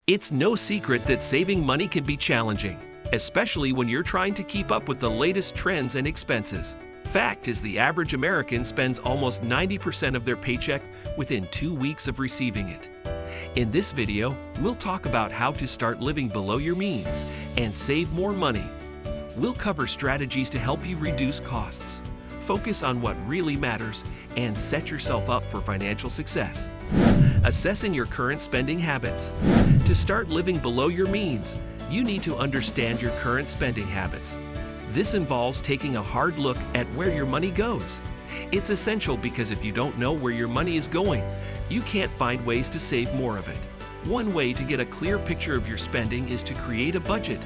It's no secret that saving money can be challenging, especially when you're trying to keep up with the latest trends and expenses. Fact is, the average American spends almost 90% of their paycheck within 2 weeks of receiving it. In this video, we'll talk about how to start living below your means and save more money. We'll cover strategies to help you reduce costs, focus on what really matters, and set yourself up for financial success. Assessing your current spending habits. To start living below your means, you need to understand your current spending habits. This involves taking a hard look at where your money goes. It's essential because if you don't know where your money is going, you can't find ways to save more of it. One way to get a clear picture of your spending is to create a budget.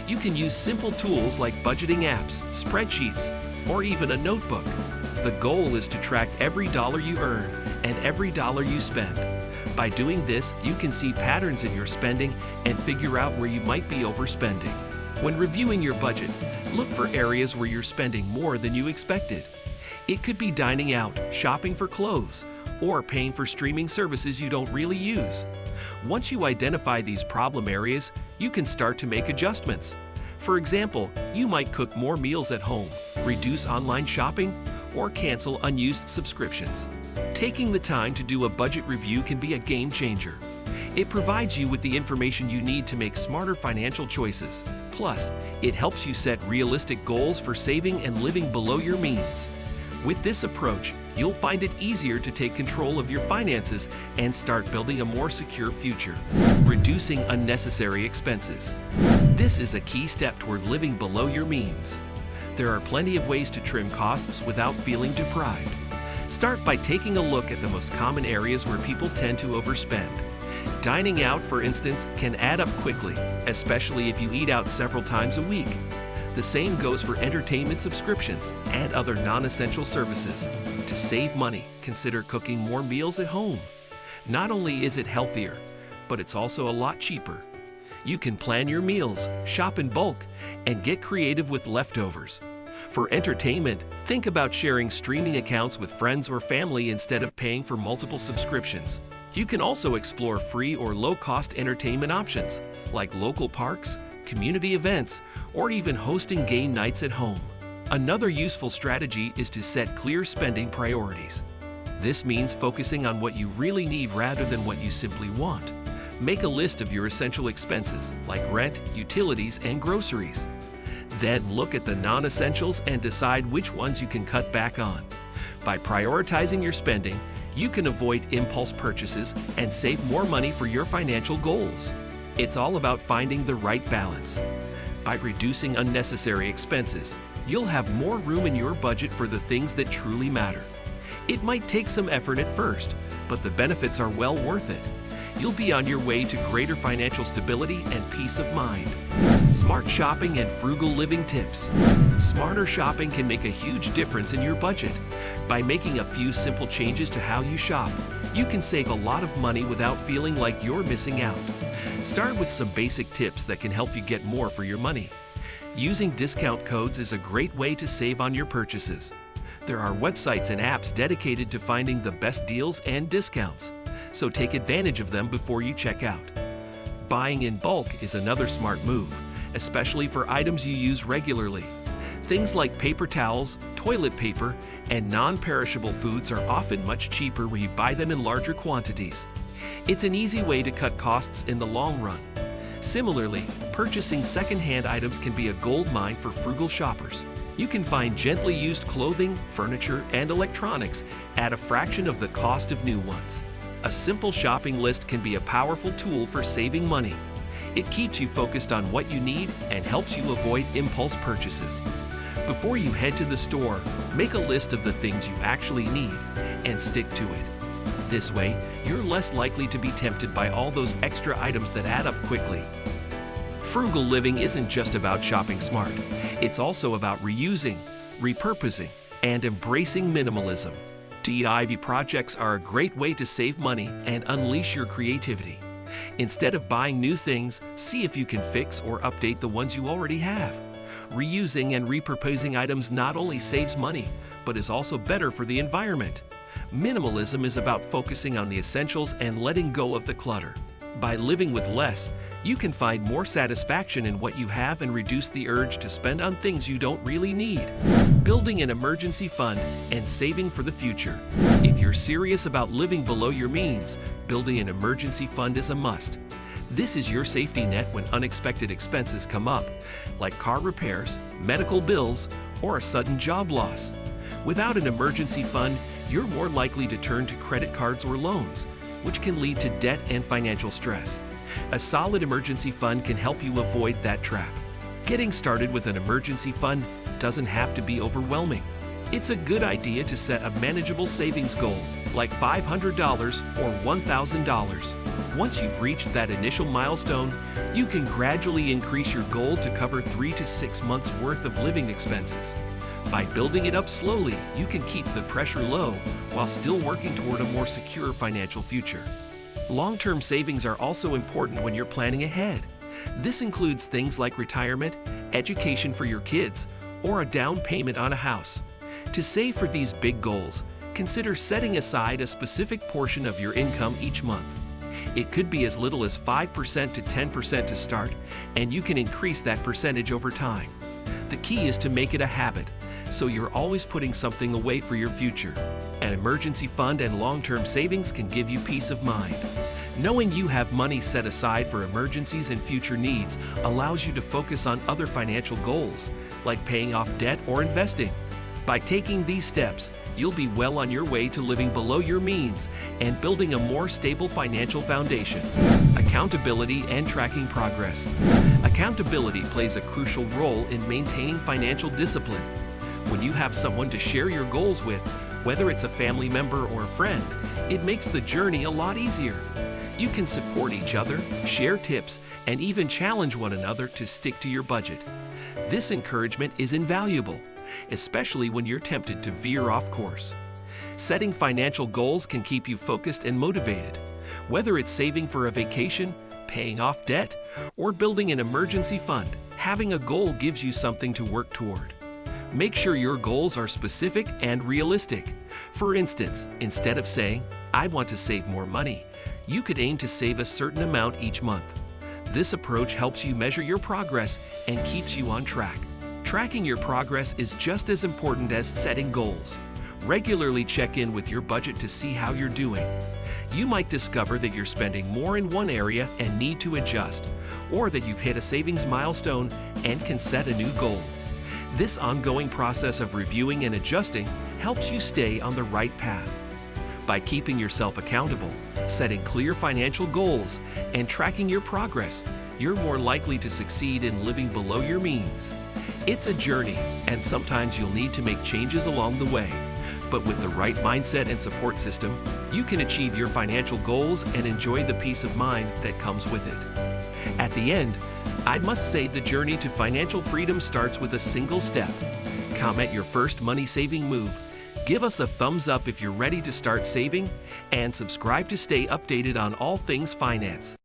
You can use simple tools like budgeting apps, spreadsheets, or even a notebook. The goal is to track every dollar you earn and every dollar you spend. By doing this, you can see patterns in your spending and figure out where you might be overspending. When reviewing your budget, look for areas where you're spending more than you expected. It could be dining out, shopping for clothes, or paying for streaming services you don't really use. Once you identify these problem areas, you can start to make adjustments. For example, you might cook more meals at home, reduce online shopping, or cancel unused subscriptions. Taking the time to do a budget review can be a game changer. It provides you with the information you need to make smarter financial choices. Plus, it helps you set realistic goals for saving and living below your means. With this approach, you'll find it easier to take control of your finances and start building a more secure future. Reducing unnecessary expenses. This is a key step toward living below your means. There are plenty of ways to trim costs without feeling deprived. Start by taking a look at the most common areas where people tend to overspend. Dining out, for instance, can add up quickly, especially if you eat out several times a week. The same goes for entertainment subscriptions and other non-essential services. To save money, consider cooking more meals at home. Not only is it healthier, but it's also a lot cheaper. You can plan your meals, shop in bulk, and get creative with leftovers. For entertainment, think about sharing streaming accounts with friends or family instead of paying for multiple subscriptions. You can also explore free or low-cost entertainment options, like local parks, community events, or even hosting game nights at home. Another useful strategy is to set clear spending priorities. This means focusing on what you really need rather than what you simply want. Make a list of your essential expenses, like rent, utilities, and groceries. Then look at the non-essentials and decide which ones you can cut back on. By prioritizing your spending, you can avoid impulse purchases and save more money for your financial goals. It's all about finding the right balance. By reducing unnecessary expenses, you'll have more room in your budget for the things that truly matter. It might take some effort at first, but the benefits are well worth it. You'll be on your way to greater financial stability and peace of mind. Smart shopping and frugal living tips. Smarter shopping can make a huge difference in your budget. By making a few simple changes to how you shop, you can save a lot of money without feeling like you're missing out. Start with some basic tips that can help you get more for your money. Using discount codes is a great way to save on your purchases. There are websites and apps dedicated to finding the best deals and discounts, so take advantage of them before you check out. Buying in bulk is another smart move, especially for items you use regularly. Things like paper towels, toilet paper, and non-perishable foods are often much cheaper when you buy them in larger quantities. It's an easy way to cut costs in the long run. Similarly, purchasing second-hand items can be a goldmine for frugal shoppers. You can find gently used clothing, furniture, and electronics at a fraction of the cost of new ones. A simple shopping list can be a powerful tool for saving money. It keeps you focused on what you need and helps you avoid impulse purchases. Before you head to the store, make a list of the things you actually need and stick to it. This way, you're less likely to be tempted by all those extra items that add up quickly. Frugal living isn't just about shopping smart. It's also about reusing, repurposing, and embracing minimalism. DIY projects are a great way to save money and unleash your creativity. Instead of buying new things, see if you can fix or update the ones you already have. Reusing and repurposing items not only saves money, but is also better for the environment. Minimalism is about focusing on the essentials and letting go of the clutter. By living with less, you can find more satisfaction in what you have and reduce the urge to spend on things you don't really need. Building an emergency fund and saving for the future. If you're serious about living below your means, building an emergency fund is a must. This is your safety net when unexpected expenses come up, like car repairs, medical bills, or a sudden job loss. Without an emergency fund, you're more likely to turn to credit cards or loans, which can lead to debt and financial stress. A solid emergency fund can help you avoid that trap. Getting started with an emergency fund doesn't have to be overwhelming. It's a good idea to set a manageable savings goal, like $500 or $1,000. Once you've reached that initial milestone, you can gradually increase your goal to cover 3 to 6 months' worth of living expenses. By building it up slowly, you can keep the pressure low while still working toward a more secure financial future. Long-term savings are also important when you're planning ahead. This includes things like retirement, education for your kids, or a down payment on a house. To save for these big goals, consider setting aside a specific portion of your income each month. It could be as little as 5% to 10% to start, and you can increase that percentage over time. The key is to make it a habit, so you're always putting something away for your future. An emergency fund and long-term savings can give you peace of mind. Knowing you have money set aside for emergencies and future needs allows you to focus on other financial goals, like paying off debt or investing. By taking these steps, you'll be well on your way to living below your means and building a more stable financial foundation. Accountability and tracking progress. Accountability plays a crucial role in maintaining financial discipline. When you have someone to share your goals with, whether it's a family member or a friend, it makes the journey a lot easier. You can support each other, share tips, and even challenge one another to stick to your budget. This encouragement is invaluable, especially when you're tempted to veer off course. Setting financial goals can keep you focused and motivated. Whether it's saving for a vacation, paying off debt, or building an emergency fund, having a goal gives you something to work toward. Make sure your goals are specific and realistic. For instance, instead of saying, "I want to save more money," you could aim to save a certain amount each month. This approach helps you measure your progress and keeps you on track. Tracking your progress is just as important as setting goals. Regularly check in with your budget to see how you're doing. You might discover that you're spending more in one area and need to adjust, or that you've hit a savings milestone and can set a new goal. This ongoing process of reviewing and adjusting helps you stay on the right path. By keeping yourself accountable, setting clear financial goals, and tracking your progress, you're more likely to succeed in living below your means. It's a journey, and sometimes you'll need to make changes along the way. But with the right mindset and support system, you can achieve your financial goals and enjoy the peace of mind that comes with it. At the end, I must say the journey to financial freedom starts with a single step. Comment your first money-saving move, give us a thumbs up if you're ready to start saving, and subscribe to stay updated on all things finance.